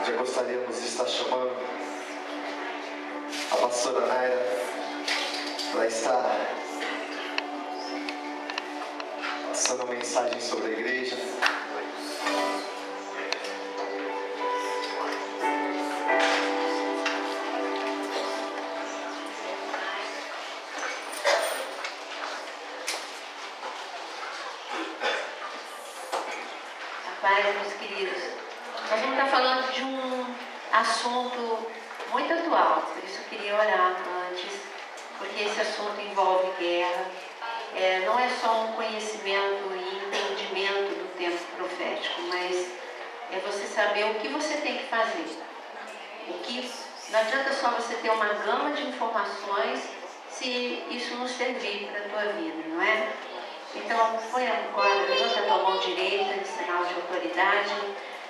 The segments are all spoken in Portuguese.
Já gostaríamos de estar chamando a pastora Naira para estar passando uma mensagem sobre a igreja. Meus queridos, nós vamos estar falando de um assunto muito atual, por isso eu queria orar antes, porque esse assunto envolve guerra, não é só um conhecimento e entendimento do tempo profético, mas é você saber o que você tem que fazer. Não adianta só você ter uma gama de informações se isso não servir para a tua vida, não é? Então, põe agora, levanta a tua mão direita em sinal de autoridade.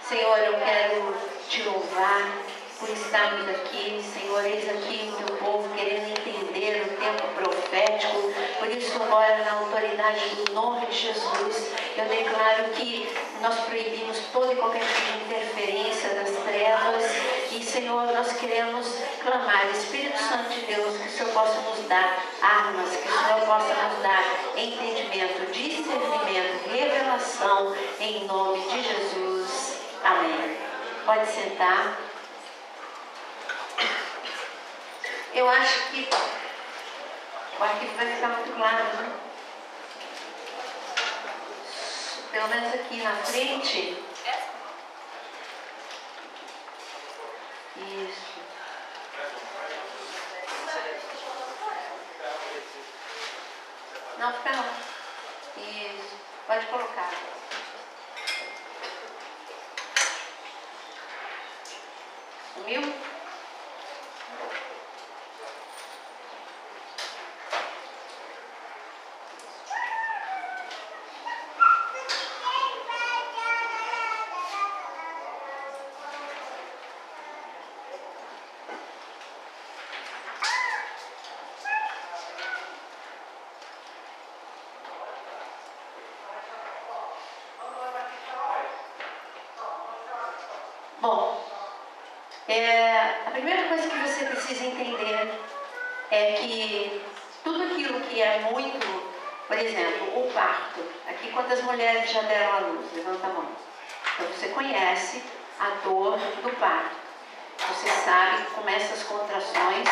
Senhor, eu quero te louvar por estarmos aqui. Senhor, eis aqui o teu povo querendo entender o tempo profético. Por isso, agora, na autoridade do nome de Jesus, eu declaro que nós proibimos toda e qualquer tipo de interferência das trevas. E, Senhor, nós queremos clamar, Espírito Santo de Deus, que o Senhor possa nos dar armas, que o Senhor possa nos dar entendimento, discernimento, revelação, em nome de Jesus. Amém. Pode sentar. Eu acho que o arquivo vai ficar muito claro, né? Pelo menos aqui na frente. Isso. Não, fica não. Isso. Pode colocar. Sumiu? Bom, a primeira coisa que você precisa entender é que tudo aquilo que é muito, por exemplo, o parto. Aqui, quantas mulheres já deram à luz? Levanta a mão. Então, você conhece a dor do parto. Você sabe que começa as contrações,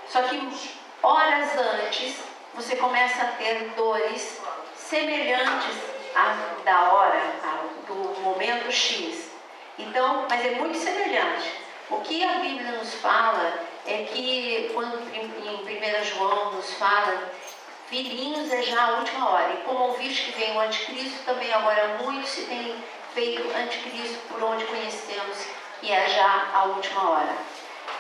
só que horas antes você começa a ter dores semelhantes à da hora, do momento X. Então, mas é muito semelhante. O que a Bíblia nos fala é que, quando em 1 João nos fala, filhinhos é já a última hora. E como ouviste que vem o anticristo, também agora muito se tem feito anticristo por onde conhecemos que é já a última hora.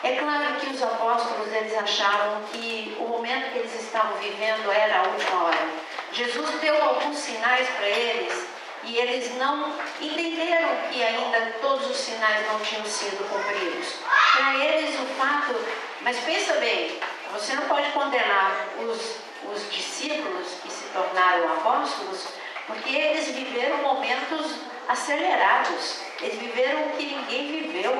É claro que os apóstolos, eles achavam que o momento que eles estavam vivendo era a última hora. Jesus deu alguns sinais para eles, e eles não entenderam que ainda todos os sinais não tinham sido cumpridos. Para eles o fato, mas pensa bem, você não pode condenar os discípulos que se tornaram apóstolos, porque eles viveram momentos acelerados. Eles viveram o que ninguém viveu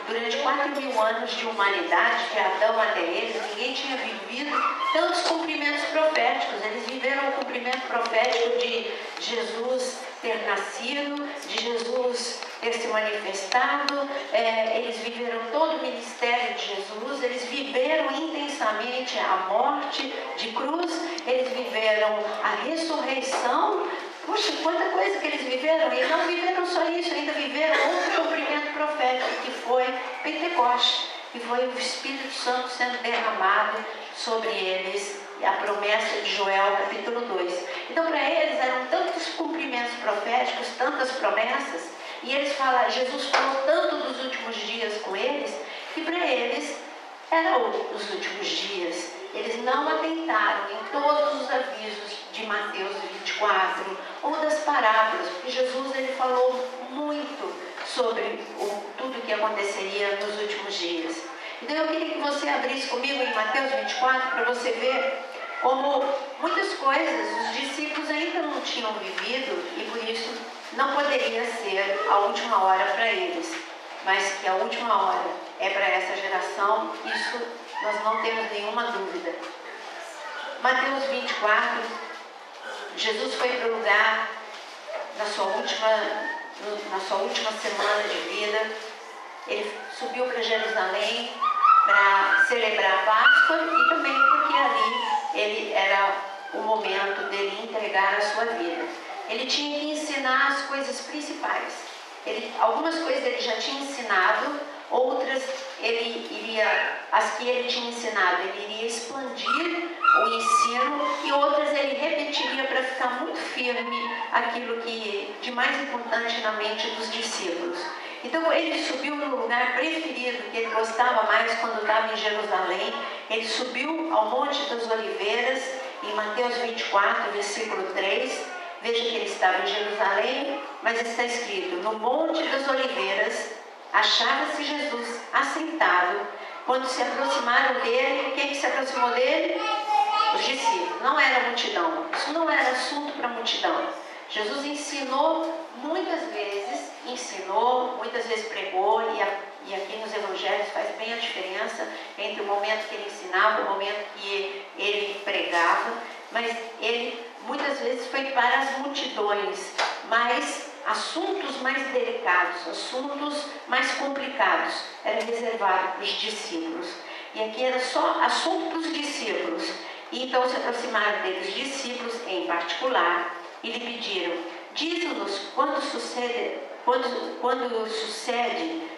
durante 4.000 anos de humanidade, de Adão até eles. Ninguém tinha vivido tantos cumprimentos proféticos. Eles viveram o cumprimento profético de Jesus ter nascido, de Jesus ter se manifestado. Eles viveram todo o ministério de Jesus. Eles viveram intensamente a morte de cruz. Eles viveram a ressurreição. Puxa, quanta coisa que eles viveram. E não viveram só isso, ainda viveram outro cumprimento profético, que foi Pentecostes, que foi o Espírito Santo sendo derramado sobre eles, a promessa de Joel, capítulo 2. Então, para eles, eram tantos cumprimentos proféticos, tantas promessas, e eles falam, Jesus falou tanto dos últimos dias com eles, que para eles eram os últimos dias. Eles não atentaram em todos os avisos de Mateus 24 ou das parábolas, porque Jesus, ele falou muito sobre tudo que aconteceria nos últimos dias. Então eu queria que você abrisse comigo em Mateus 24 para você ver como muitas coisas os discípulos ainda não tinham vivido, e por isso não poderia ser a última hora para eles. mas que a última hora é para essa geração, isso nós não temos nenhuma dúvida. Mateus 24, Jesus foi para o lugar na sua última semana de vida. Ele subiu para Jerusalém para celebrar a Páscoa e também porque ali era o momento dele entregar a sua vida. Ele tinha que ensinar as coisas principais. Algumas coisas ele já tinha ensinado, outras as que ele tinha ensinado, ele iria expandir o ensino e outras ele repetiria para ficar muito firme aquilo que de mais importante na mente dos discípulos. Então ele subiu no lugar preferido, que ele gostava mais quando estava em Jerusalém. Ele subiu ao Monte das Oliveiras, em Mateus 24, versículo 3. Veja que ele estava em Jerusalém, mas está escrito: no Monte das Oliveiras achava-se Jesus assentado. Quando se aproximaram dele, quem que se aproximou dele? Os discípulos. Não era a multidão. Isso não era assunto para a multidão. Jesus ensinou muitas vezes pregou, e aqui nos evangelhos faz bem a diferença entre o momento que ele ensinava e o momento que ele pregava, mas ele muitas vezes foi para as multidões, mas assuntos mais delicados, assuntos mais complicados, era reservado para os discípulos. E aqui era só assunto para os discípulos. E então se aproximaram dele os discípulos em particular e lhe pediram: diz-nos quando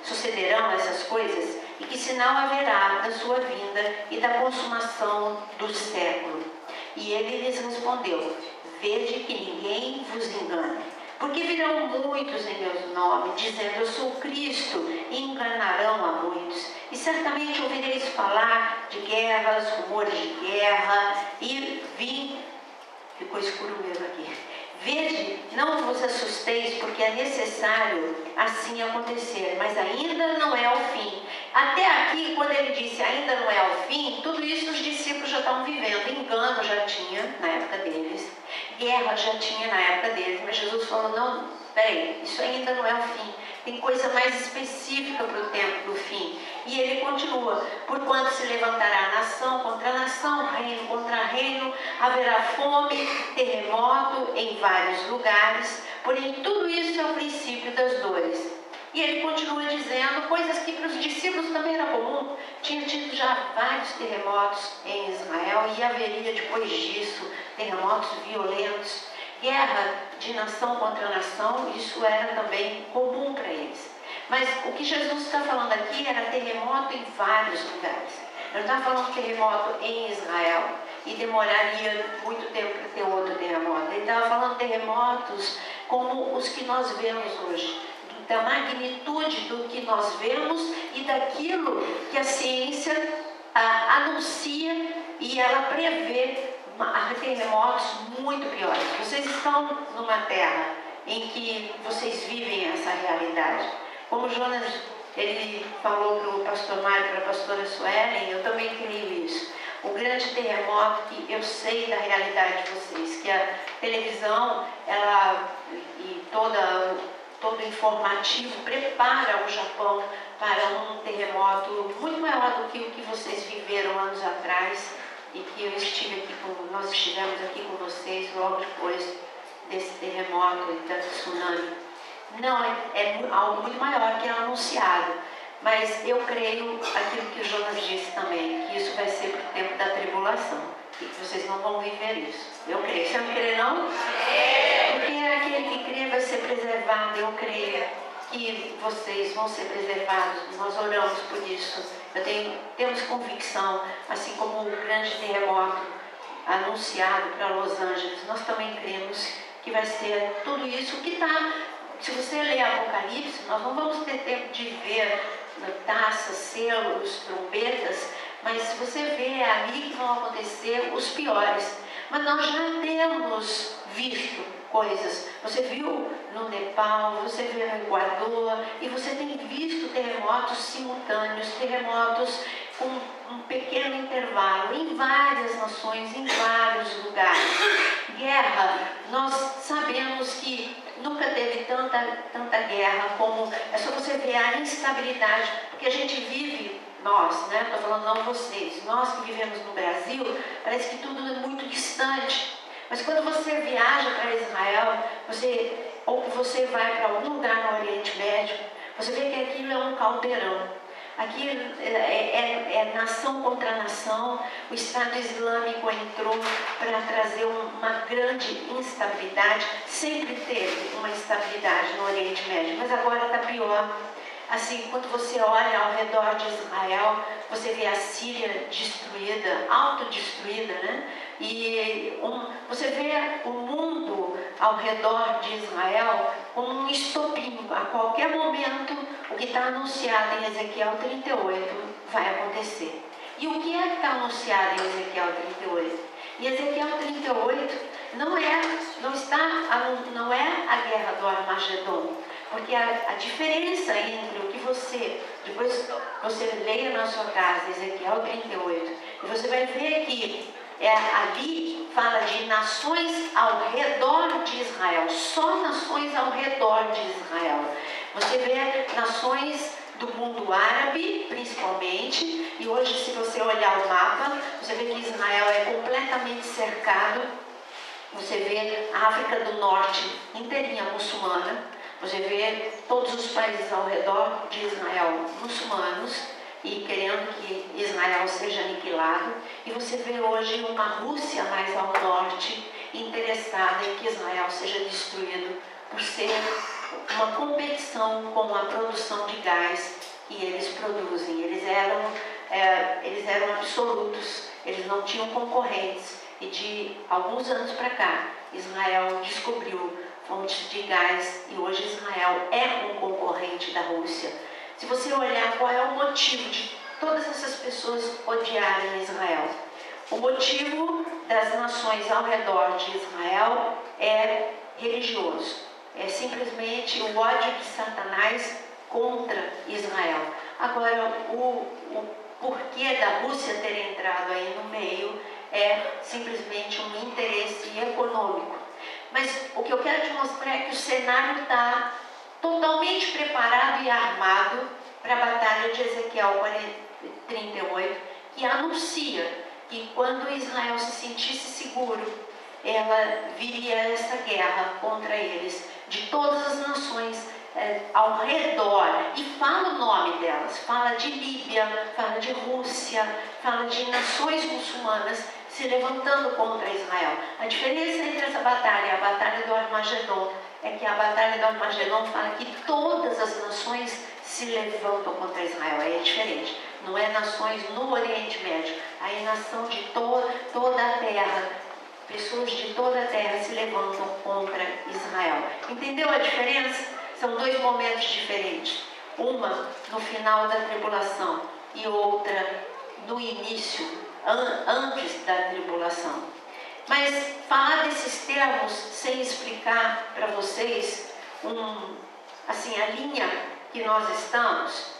sucederão essas coisas e que sinal haverá da sua vinda e da consumação do século. E ele lhes respondeu: vede que ninguém vos engane, porque virão muitos em meu nome, dizendo eu sou Cristo, e enganarão a muitos. E certamente ouvireis falar de guerras, rumores de guerra, ficou escuro mesmo aqui. Vede, não vos assusteis, porque é necessário assim acontecer, mas ainda não é o fim. Até aqui, quando ele disse ainda não é o fim, tudo isso os discípulos já estavam vivendo. Engano já tinha na época deles, guerra já tinha na época deles, mas Jesus falou: não, peraí, isso ainda não é o fim. Tem coisa mais específica para o tempo do fim. E ele continua: porquanto se levantará nação contra nação, reino contra reino, haverá fome, terremoto em vários lugares, porém tudo isso é o princípio das dores. E ele continua dizendo coisas que para os discípulos também era comum. Tinha tido já vários terremotos em Israel e haveria depois disso terremotos violentos, guerra de nação contra nação, isso era também comum para eles. Mas o que Jesus está falando aqui era terremoto em vários lugares. Ele está falando terremoto em Israel e demoraria muito tempo para ter outro terremoto. Ele estava falando terremotos como os que nós vemos hoje, da magnitude do que nós vemos e daquilo que a ciência anuncia, e ela prevê terremotos muito piores. Vocês estão numa terra em que vocês vivem essa realidade. Como Jonas, ele falou para o pastor Mário, para a pastora Suelen, eu também creio isso. O grande terremoto que eu sei da realidade de vocês, que a televisão, e todo informativo prepara o Japão para um terremoto muito maior do que o que vocês viveram anos atrás, e que nós estivemos aqui com vocês logo depois desse terremoto e da tsunami. Não, é algo muito maior que é anunciado, mas eu creio aquilo que o Jonas disse também, que isso vai ser para o tempo da tribulação e que vocês não vão viver isso. Eu creio. Você não crê, não? Porque aquele que crê vai ser preservado. Eu creio que vocês vão ser preservados. Nós oramos por isso. Temos convicção, assim como o grande terremoto anunciado para Los Angeles, nós também cremos que vai ser tudo isso que está. Se você ler Apocalipse, nós não vamos ter tempo de ver taças, selos, trombetas, mas se você vê, é ali que vão acontecer os piores. Mas nós já temos visto coisas. Você viu no Nepal, você viu no Equador, e você tem visto terremotos simultâneos, terremotos com um pequeno intervalo, em várias nações, em vários lugares. Guerra, nós sabemos que nunca teve tanta guerra como... É só você você vê a instabilidade, porque a gente vive, nós, né? Estou falando não vocês, nós que vivemos no Brasil, parece que tudo é muito distante. Mas quando você viaja para Israel, ou que você vai para algum lugar no Oriente Médio, você vê que aquilo é um caldeirão. Aqui é nação contra nação. O Estado Islâmico entrou para trazer uma grande instabilidade. Sempre teve uma instabilidade no Oriente Médio, mas agora está pior. Assim, quando você olha ao redor de Israel, você vê a Síria destruída, autodestruída, né? E você vê o mundo ao redor de Israel como um estopim. A qualquer momento, o que está anunciado em Ezequiel 38 vai acontecer. E o que é que está anunciado em Ezequiel 38? Em Ezequiel 38 não é a guerra do Armagedon, porque a diferença entre o que depois você leia na sua casa, Ezequiel 38, e você vai ver que ali fala de nações ao redor de Israel, só nações ao redor de Israel. Você vê nações do mundo árabe, principalmente, e hoje, se você olhar o mapa, você vê que Israel é completamente cercado. Você vê a África do Norte inteirinha muçulmana, você vê todos os países ao redor de Israel muçulmanos e querendo que Israel seja aniquilado, e você vê hoje uma Rússia mais ao norte interessada em que Israel seja destruído por ser uma competição com a produção de gás que eles produzem. Eles eram absolutos, eles não tinham concorrentes. E de alguns anos para cá, Israel descobriu fontes de gás e hoje Israel é um concorrente da Rússia. Se você olhar qual é o motivo de todas essas pessoas odiarem Israel, o motivo das nações ao redor de Israel é religioso. É simplesmente o ódio de Satanás contra Israel. Agora, o porquê da Rússia ter entrado aí no meio é simplesmente um interesse econômico. Mas o que eu quero te mostrar é que o cenário está totalmente preparado e armado para a batalha de Ezequiel 38, que anuncia que quando Israel se sentisse seguro, ela viria essa guerra contra eles, de todas as nações ao redor, e fala o nome delas, fala de Líbia, fala de Rússia, fala de nações muçulmanas se levantando contra Israel. A diferença entre essa batalha e a batalha do Armagedon é que a batalha do Armagedon fala que todas as nações se levantam contra Israel. Aí é diferente, não é nações no Oriente Médio, aí é nação de toda a terra, pessoas de toda a terra se levantam contra Israel. Entendeu a diferença? São dois momentos diferentes. Uma no final da tribulação e outra no início, antes da tribulação. Mas falar desses termos sem explicar para vocês a linha que nós estamos,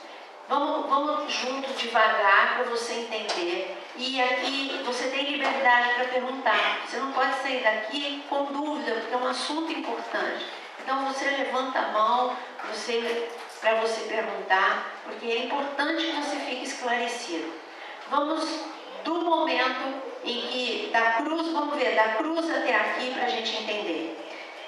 vamos junto devagar para você entender. E aqui você tem liberdade para perguntar. Você não pode sair daqui com dúvida, porque é um assunto importante. Então você levanta a mão para você perguntar, porque é importante que você fique esclarecido. Vamos do momento em que, da cruz até aqui para a gente entender.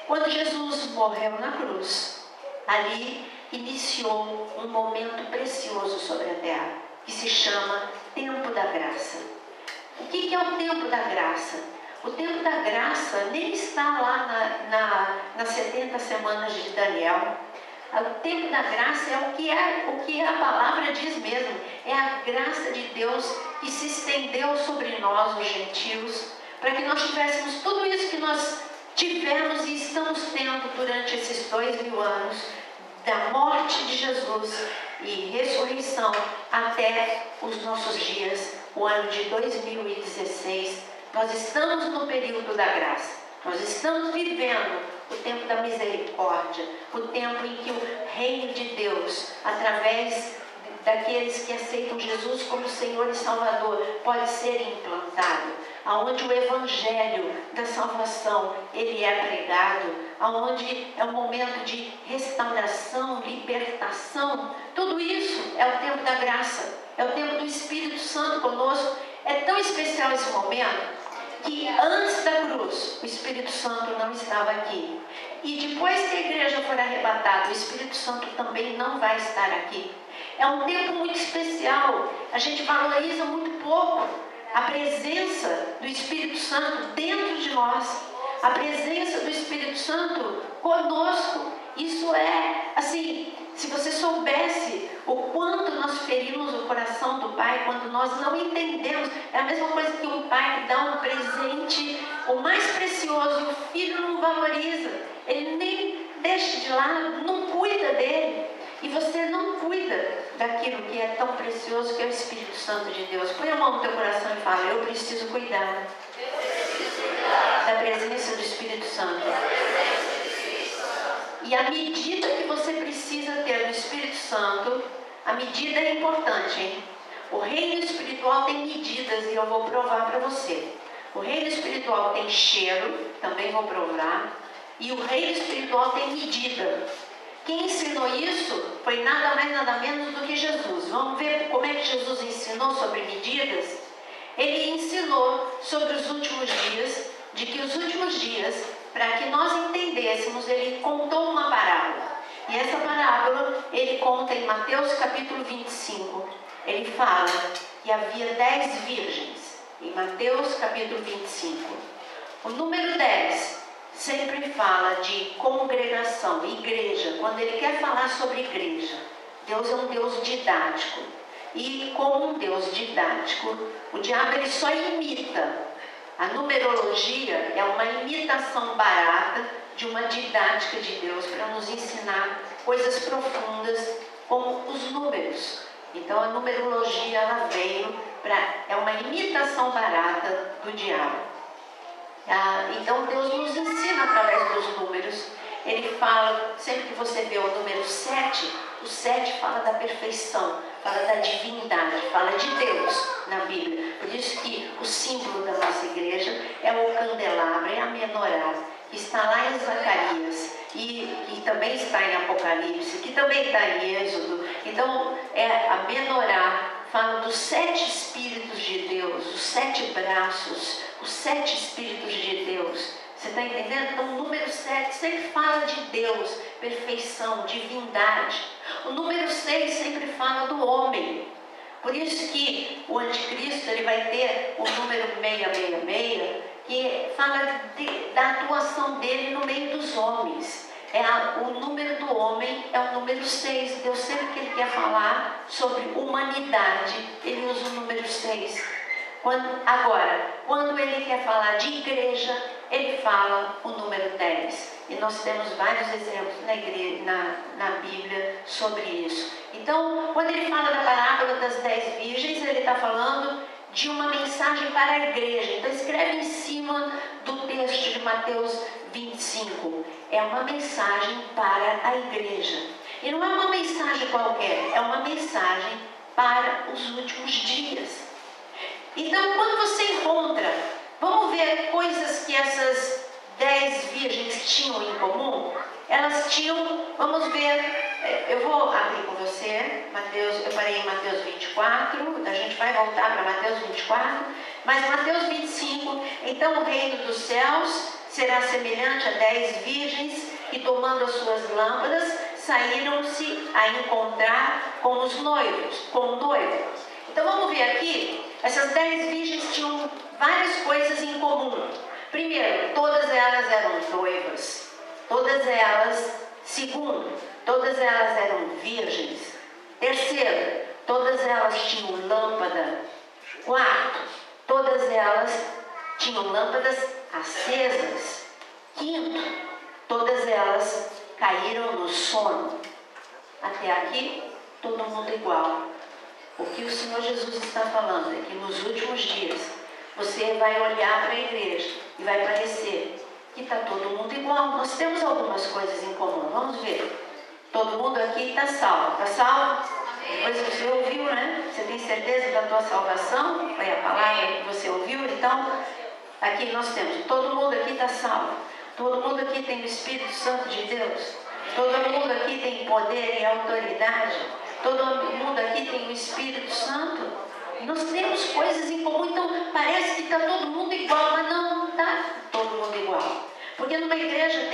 Quando Jesus morreu na cruz, ali iniciou um momento precioso sobre a terra, que se chama Tempo da Graça. O que é o Tempo da Graça? O Tempo da Graça nem está lá nas 70 semanas de Daniel. O Tempo da Graça é o que a palavra diz mesmo. É a graça de Deus que se estendeu sobre nós, os gentios, para que nós tivéssemos tudo isso que nós tivemos e estamos tendo durante esses 2000 anos, da morte de Jesus e ressurreição até os nossos dias, o ano de 2016. Nós estamos no período da graça. Nós estamos vivendo o tempo da misericórdia, o tempo em que o reino de Deus, através daqueles que aceitam Jesus como Senhor e Salvador pode ser implantado, aonde o Evangelho da salvação ele é pregado, aonde é um momento de restauração, libertação. Tudo isso é o tempo da graça, é o tempo do Espírito Santo conosco. É tão especial esse momento que antes da cruz o Espírito Santo não estava aqui. E depois que a igreja for arrebatada, o Espírito Santo também não vai estar aqui. É um tempo muito especial. A gente valoriza muito pouco a presença do Espírito Santo dentro de nós. A presença do Espírito Santo conosco. Isso é, assim, se você soubesse o quanto nós ferimos o coração do Pai quando nós não entendemos. É a mesma coisa que um pai que dá um presente, o mais precioso, e o filho não valoriza. Ele nem deixa de lado, não cuida dele. E você não cuida daquilo que é tão precioso, que é o Espírito Santo de Deus. Põe a mão no teu coração e fala: eu preciso cuidar da presença do Espírito Santo. E a medida que você precisa ter do Espírito Santo, a medida é importante, hein? O reino espiritual tem medidas e eu vou provar para você. O reino espiritual tem cheiro, também vou provar. E o reino espiritual tem medida. Quem ensinou isso foi nada mais nada menos do que Jesus. Vamos ver como é que Jesus ensinou sobre medidas? Ele ensinou sobre os últimos dias, de que os últimos dias, para que nós entendêssemos, ele contou uma parábola. E essa parábola ele conta em Mateus capítulo 25. Ele fala que havia 10 virgens. Em Mateus capítulo 25. O número 10 sempre fala de congregação, igreja. Quando ele quer falar sobre igreja, Deus é um Deus didático. E como um Deus didático, o diabo ele só imita. A numerologia é uma imitação barata de uma didática de Deus para nos ensinar coisas profundas como os números. Então a numerologia ela veio é uma imitação barata do diabo. Então Deus nos ensina através dos números. Ele fala, sempre que você vê o número 7, o 7 fala da perfeição, fala da divindade, fala de Deus na Bíblia. Por isso que o símbolo da nossa igreja é o candelabro, é a menorá, que está lá em Zacarias e também está em Apocalipse, que também está em Êxodo. Então a menorá fala dos 7 Espíritos de Deus, os 7 braços, os 7 Espíritos de Deus. Você está entendendo? Então o número 7 sempre fala de Deus, perfeição, divindade. O número 6 sempre fala do homem. Por isso que o anticristo ele vai ter o número 666, que fala da atuação dele no meio dos homens. O número do homem é o número 6. Deus sempre que ele quer falar sobre humanidade, ele usa o número 6. Quando ele quer falar de igreja, ele fala o número 10. E nós temos vários exemplos na Bíblia sobre isso. Então, quando ele fala da parábola das 10 virgens, ele está falando de uma mensagem para a igreja. Então, escreve em cima do texto de Mateus 25. É uma mensagem para a igreja. E não é uma mensagem qualquer, é uma mensagem para os últimos dias. Então, quando você encontra, vamos ver coisas que essas 10 virgens tinham em comum. Elas tinham, vamos ver, eu vou abrir com você, eu parei em Mateus 24, a gente vai voltar para Mateus 24, mas Mateus 25, então o reino dos céus será semelhante a 10 virgens que, tomando as suas lâmpadas, saíram-se a encontrar com os noivos, com o noivo. Então vamos ver aqui, essas 10 virgens tinham várias coisas em comum. Primeiro, todas elas eram noivas. Todas elas, segundo, todas elas eram virgens. Terceiro, todas elas tinham lâmpada. Quarto, todas elas tinham lâmpadas acesas. Quinto, todas elas caíram no sono. Até aqui, todo mundo igual. O que o Senhor Jesus está falando é que nos últimos dias você vai olhar para a igreja e vai parecer que está todo mundo igual. Nós temos algumas coisas em comum. Vamos ver. Todo mundo aqui está salvo. Está salvo? Pois você ouviu, né? Você tem certeza da tua salvação? Foi a palavra que você ouviu? Então, aqui nós temos, todo mundo aqui está salvo. Todo mundo aqui tem o Espírito Santo de Deus. Todo mundo aqui tem poder e autoridade. Todo mundo aqui tem o Espírito Santo. Nós temos coisas em comum, então parece que está todo mundo igual, mas não está todo mundo igual. Porque numa igreja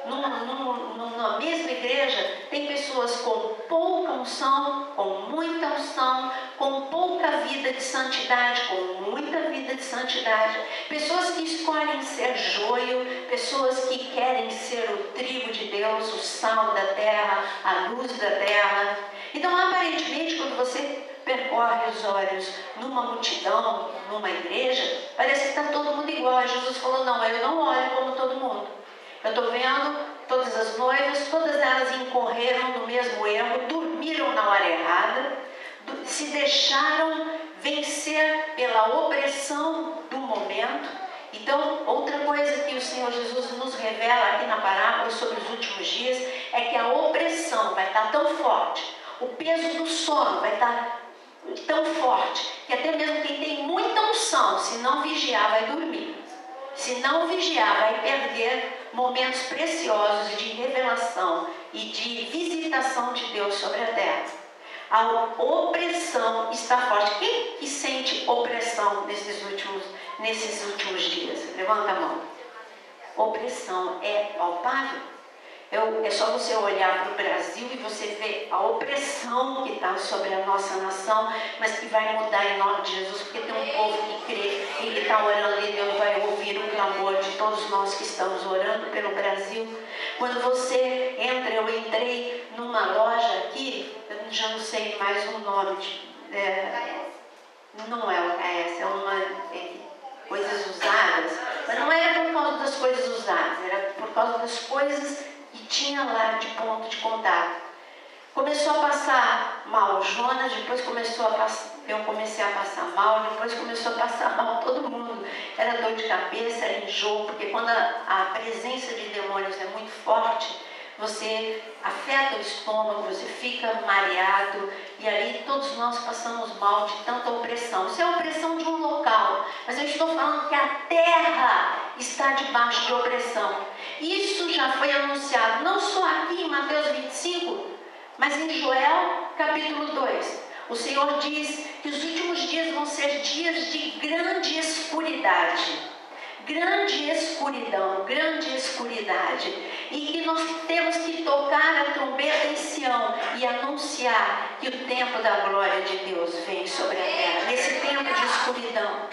numa mesma igreja, tem pessoas com pouca unção, com muita unção, com pouca vida de santidade, com muita vida de santidade. Pessoas que escolhem ser joio, pessoas que querem ser o trigo de Deus, o sal da terra, a luz da terra. Então, aparentemente, quando você percorre os olhos numa multidão, numa igreja, parece que está todo mundo igual. Jesus falou, não, eu não olho como todo mundo. Eu estou vendo todas as noivas, todas elas incorreram no mesmo erro, dormiram na hora errada, se deixaram vencer pela opressão do momento. Então, outra coisa que o Senhor Jesus nos revela aqui na parábola sobre os últimos dias é que a opressão vai estar tão forte, o peso do sono vai estar tão forte, que até mesmo quem tem muita unção, se não vigiar, vai dormir. Se não vigiar, vai perder momentos preciosos de revelação e de visitação de Deus sobre a terra. A opressão está forte. Quem que sente opressão nesses últimos dias? Levanta a mão. Opressão é palpável. É só você olhar para o Brasil e você ver a opressão que está sobre a nossa nação, mas que vai mudar em nome de Jesus, porque tem um povo que crê e que está orando e Deus vai ouvir o clamor de todos nós que estamos orando pelo Brasil. Quando você entra, eu entrei numa loja aqui, eu já não sei mais o nome, não é o KS, coisas usadas, mas não era por causa das coisas usadas, era por causa das coisas que tinha lá de ponto de contato. Começou a passar mal o Jonas, depois eu comecei a passar mal, depois começou a passar mal todo mundo. Era dor de cabeça, era enjoo, porque quando a presença de demônios é muito forte, você afeta o estômago, você fica mareado, e ali todos nós passamos mal de tanta opressão. Isso é a opressão de um local, mas eu estou falando que a terra está debaixo de opressão. Isso já foi anunciado, não só aqui em Mateus 25, mas em Joel capítulo 2. O Senhor diz que os últimos dias vão ser dias de grande escuridade. Grande escuridão, grande escuridade, e que nós temos que tocar a trombeta em Sião e anunciar que o tempo da glória de Deus vem sobre a terra, nesse tempo de escuridão.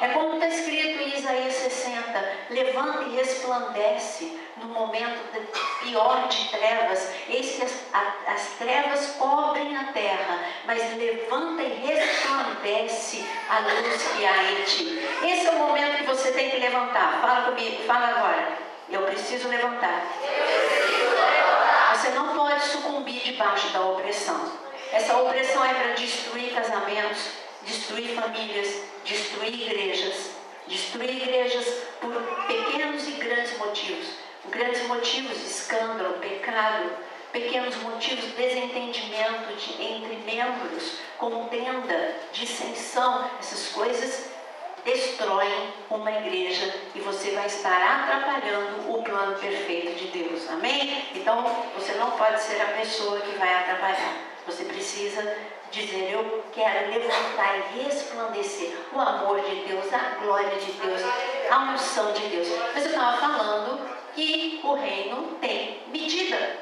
É como está escrito em Isaías 60, levanta e resplandece no momento pior de trevas. Eis que as trevas cobrem a terra, mas levanta e resplandece a luz que há em ti. Esse é o momento que você tem que levantar. Fala comigo, fala agora. Eu preciso levantar. Você não pode sucumbir debaixo da opressão. Essa opressão é para destruir casamentos, destruir famílias, destruir igrejas por pequenos e grandes motivos. Grandes motivos, escândalo, pecado, pequenos motivos, desentendimento entre membros, contenda, dissensão. Essas coisas destroem uma igreja e você vai estar atrapalhando o plano perfeito de Deus. Amém? Então, você não pode ser a pessoa que vai atrapalhar. Você precisa dizer, eu quero levantar e resplandecer o amor de Deus, a glória de Deus, a unção de Deus. Mas eu estava falando que o reino tem medida.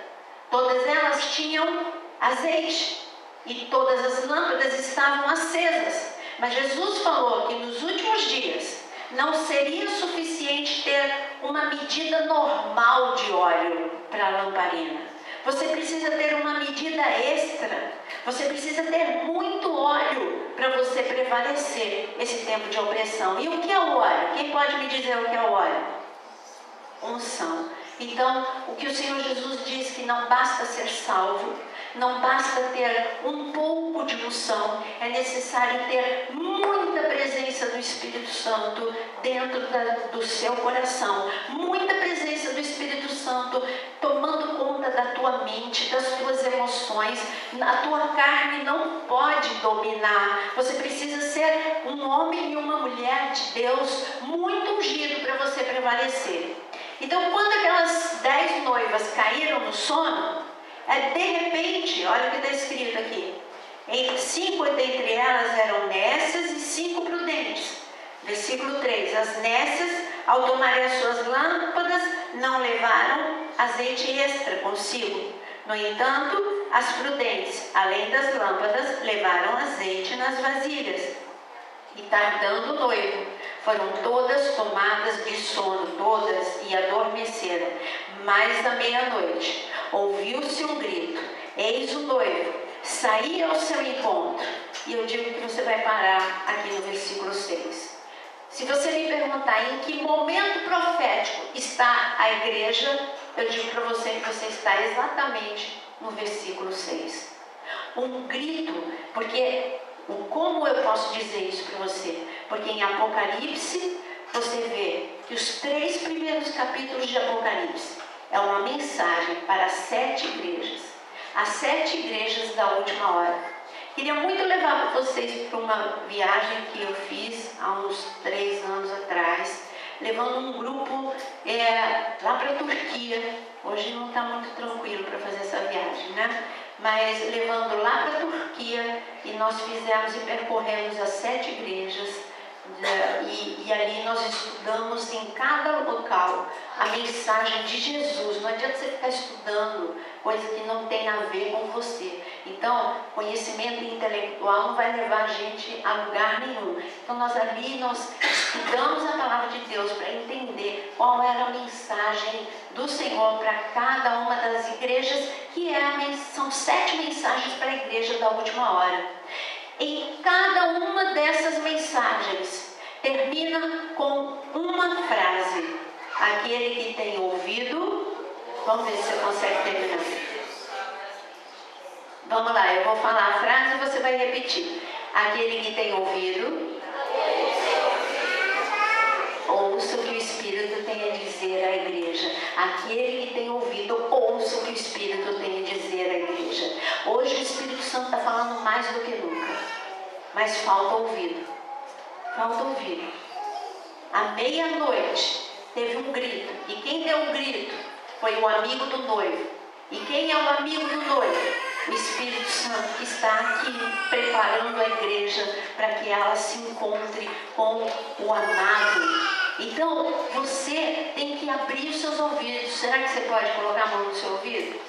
Todas elas tinham azeite e todas as lâmpadas estavam acesas. Mas Jesus falou que nos últimos dias não seria suficiente ter uma medida normal de óleo para a lamparina. Você precisa ter uma medida extra. Você precisa ter muito óleo para você prevalecer esse tempo de opressão. E o que é o óleo? Quem pode me dizer o que é o óleo? Unção. Então, o que o Senhor Jesus diz que não basta ser salvo, não basta ter um pouco de unção, é necessário ter muita presença do Espírito Santo dentro do seu coração, muita presença do Espírito Santo tomando conta da tua mente, das tuas emoções. A tua carne não dominar. Você precisa ser um homem e uma mulher de Deus muito ungido para você prevalecer. Então, quando aquelas 10 noivas caíram no sono, de repente, olha o que está escrito aqui. 5 dentre elas eram nécias e 5 prudentes. Versículo 3. As nécias, ao tomarem as suas lâmpadas, não levaram azeite extra consigo. No entanto, as prudentes, além das lâmpadas, levaram azeite nas vasilhas. E tardando o noivo, foram todas tomadas de sono, todas, e adormeceram. Mais da meia-noite, ouviu-se um grito: eis o noivo, saí ao seu encontro. E eu digo que você vai parar aqui no versículo 6. Se você me perguntar em que momento profético está a igreja, eu digo para você que você está exatamente no versículo 6. Um grito, porque, como eu posso dizer isso para você? Porque em Apocalipse, você vê que os 3 primeiros capítulos de Apocalipse é uma mensagem para as 7 igrejas. As 7 igrejas da última hora. Queria muito levar vocês para uma viagem que eu fiz há uns 3 anos atrás, levando um grupo lá para a Turquia. Hoje não está muito tranquilo para fazer essa viagem, né? Mas levando lá para a Turquia, e nós fizemos e percorremos as 7 igrejas. E ali nós estudamos em cada local a mensagem de Jesus. Não adianta você ficar estudando coisa que não tem a ver com você. Então, conhecimento intelectual não vai levar a gente a lugar nenhum. Então, nós estudamos a palavra de Deus para entender qual era a mensagem do Senhor para cada uma das igrejas, que são 7 mensagens para a igreja da última hora. Em cada uma dessas mensagens, termina com uma frase: aquele que tem ouvido. Vamos ver se você consegue terminar. Vamos lá, eu vou falar a frase e você vai repetir. Aquele que tem ouvido, ouça o que o Espírito tem a dizer à igreja. Aquele que tem ouvido, ouça o que o Espírito tem a dizer à igreja. Hoje o Espírito Santo está falando mais do que nunca, mas falta ouvido. Falta ouvido. À meia-noite teve um grito, e quem deu o grito foi o amigo do noivo. E quem é o amigo do noivo? O Espírito Santo, que está aqui preparando a igreja para que ela se encontre com o amado. Então, você tem que abrir os seus ouvidos. Será que você pode colocar a mão no seu ouvido?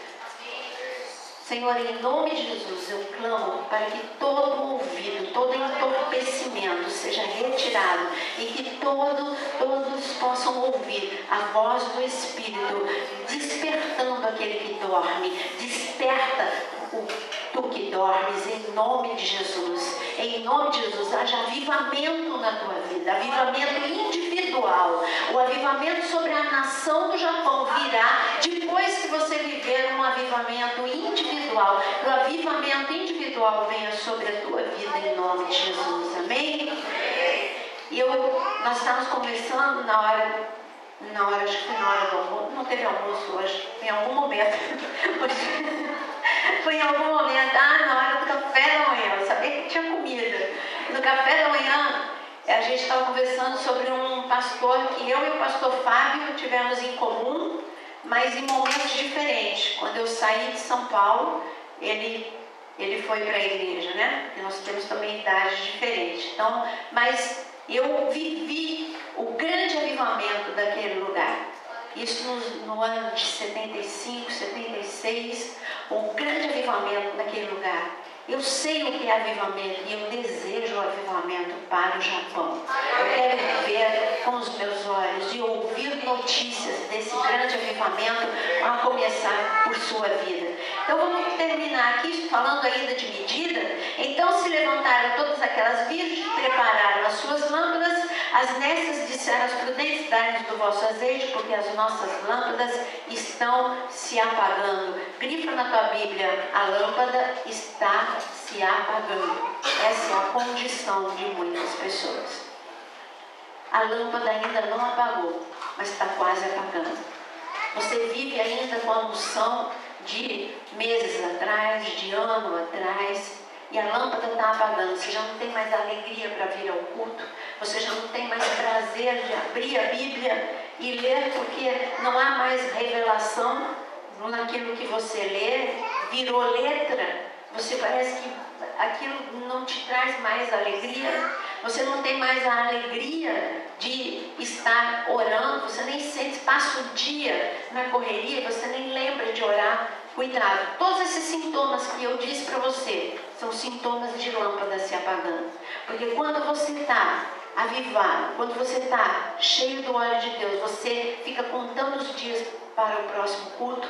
Senhor, em nome de Jesus, eu clamo para que todo ouvido, todo entorpecimento seja retirado e que todos possam ouvir a voz do Espírito, despertando aquele que dorme. Desperta tu que dormes, em nome de Jesus. Em nome de Jesus, haja avivamento na tua vida, avivamento individual. O avivamento sobre a nação do Japão virá depois que você viver um avivamento individual. O avivamento individual venha sobre a tua vida, em nome de Jesus. Amém? E nós estávamos conversando na hora, acho que foi na hora do almoço. Não teve almoço hoje, em algum momento. Foi em algum momento, na hora do café da manhã. Eu sabia que tinha comida. No café da manhã, a gente estava conversando sobre um pastor que eu e o pastor Fábio tivemos em comum, mas em momentos diferentes. Quando eu saí de São Paulo, ele foi para a igreja, né? Porque nós temos também idades diferentes. Então, mas eu vivi o grande avivamento daquele lugar. Isso no ano de 75, 76, um grande avivamento naquele lugar. Eu sei o que é avivamento e eu desejo o avivamento para o Japão. Eu quero ver com os meus olhos e ouvir notícias desse grande avivamento a começar por sua vida. Então vamos terminar aqui falando ainda de medida. Então se levantaram todas aquelas virgens, prepararam as suas lâmpadas. As nécias disseram aos prudentes: dai-nos do vosso azeite, porque as nossas lâmpadas estão se apagando. Grifa na tua Bíblia: a lâmpada está se apagando. Essa é a condição de muitas pessoas. A lâmpada ainda não apagou, mas está quase apagando. Você vive ainda com a unção de meses atrás, de ano atrás. e a lâmpada está apagando, você já não tem mais alegria para vir ao culto, você já não tem mais prazer de abrir a Bíblia e ler, porque não há mais revelação naquilo que você lê, virou letra, você parece que aquilo não te traz mais alegria, você não tem mais a alegria de estar orando, você nem sente, passa o dia na correria, você nem lembra de orar. Cuidado, todos esses sintomas que eu disse para você são sintomas de lâmpada se apagando. Porque quando você está avivado, quando você está cheio do óleo de Deus, você fica contando os dias para o próximo culto,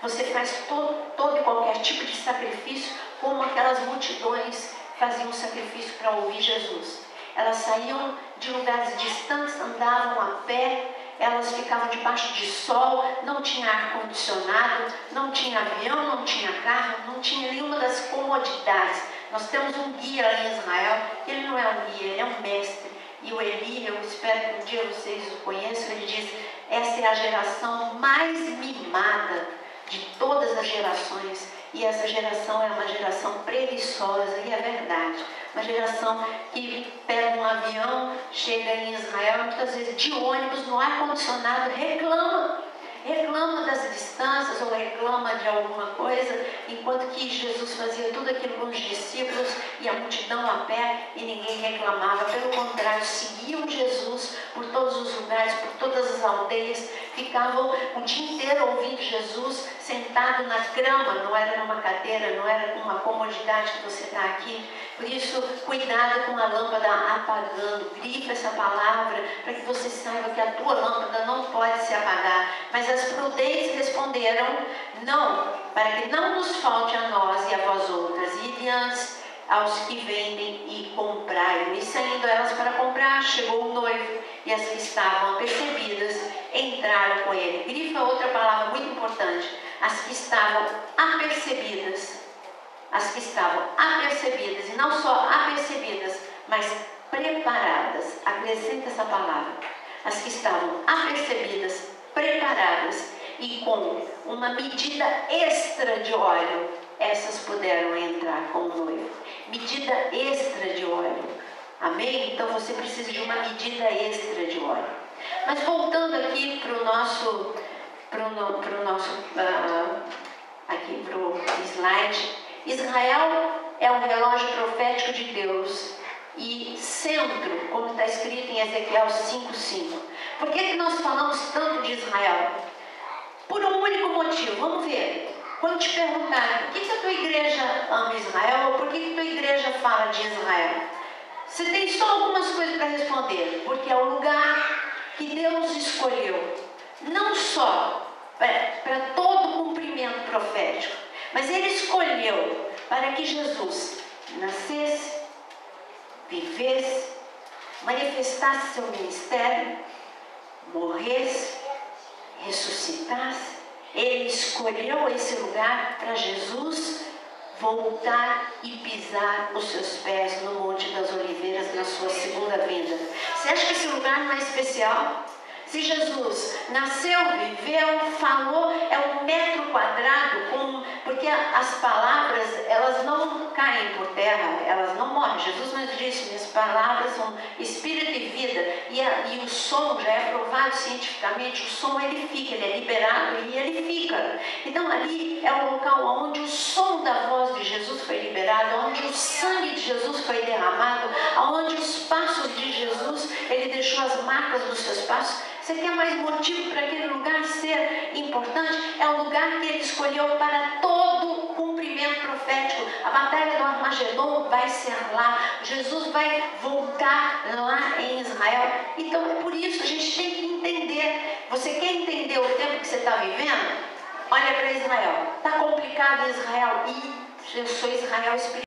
você faz todo e qualquer tipo de sacrifício, como aquelas multidões faziam sacrifício para ouvir Jesus. Elas saíam de lugares distantes, andavam a pé, elas ficavam debaixo de sol, não tinha ar-condicionado, não tinha avião, não tinha carro, não tinha nenhuma das comodidades. Nós temos um guia lá em Israel, que ele não é um guia, ele é um mestre. E o Eli, eu espero que um dia vocês o conheçam, ele diz, essa é a geração mais mimada de todas as gerações. E essa geração é uma geração preguiçosa, e é verdade. Uma geração que pega um avião, chega em Israel, muitas vezes de ônibus, no ar-condicionado, reclama das distâncias ou reclama de alguma coisa, enquanto que Jesus fazia tudo aquilo com os discípulos e a multidão a pé e ninguém reclamava. Pelo contrário, seguiam Jesus por todos os lugares, por todas as aldeias, ficavam o dia inteiro ouvindo Jesus, sentado na grama, não era numa cadeira, não era com uma comodidade que você está aqui. Por isso, cuidado com a lâmpada apagando, grifa essa palavra para que você saiba que a tua lâmpada não pode se apagar. Mas as prudentes responderam, não, para que não nos falte a nós e a vós outras, ide antes aos que vendem e comprai. E saindo elas para comprar, chegou o noivo, e as que estavam apercebidas entraram com ele. Grifa outra palavra muito importante, as que estavam apercebidas. As que estavam apercebidas, e não só apercebidas, mas preparadas. Acrescenta essa palavra. As que estavam apercebidas, preparadas e com uma medida extra de óleo, essas puderam entrar com o noivo. Medida extra de óleo. Amém? Então você precisa de uma medida extra de óleo. Mas voltando aqui para o nosso slide. Israel é um relógio profético de Deus e centro, como está escrito em Ezequiel 5:5. Por que nós falamos tanto de Israel? Por um único motivo. Vamos ver. Quando te perguntarem por que a tua igreja ama Israel ou por que a tua igreja fala de Israel, você tem só algumas coisas para responder. Porque é o lugar que Deus escolheu, não só para todo o cumprimento profético, mas Ele escolheu para que Jesus nascesse, vivesse, manifestasse seu ministério, morresse, ressuscitasse. Ele escolheu esse lugar para Jesus voltar e pisar os seus pés no Monte das Oliveiras na sua segunda vinda. Você acha que esse lugar não é especial? Se Jesus nasceu, viveu, falou, é um metro quadrado, porque as palavras, elas não caem por terra, elas não morrem. Jesus mesmo disse, minhas palavras são espírito e vida, e o som já é provado cientificamente, o som ele fica, ele é liberado e ele fica. Então ali é o local onde o som da voz de Jesus foi liberado, onde o sangue de Jesus foi derramado, onde os passos de Jesus, ele deixou as marcas dos seus passos. Você quer mais motivo para aquele lugar ser importante? É o lugar que ele escolheu para todo o cumprimento profético. A batalha do Armagedon vai ser lá. Jesus vai voltar lá em Israel. Então é por isso a gente tem que entender. Você quer entender o tempo que você está vivendo? Olha para Israel. Está complicado Israel. E eu sou Israel espiritual.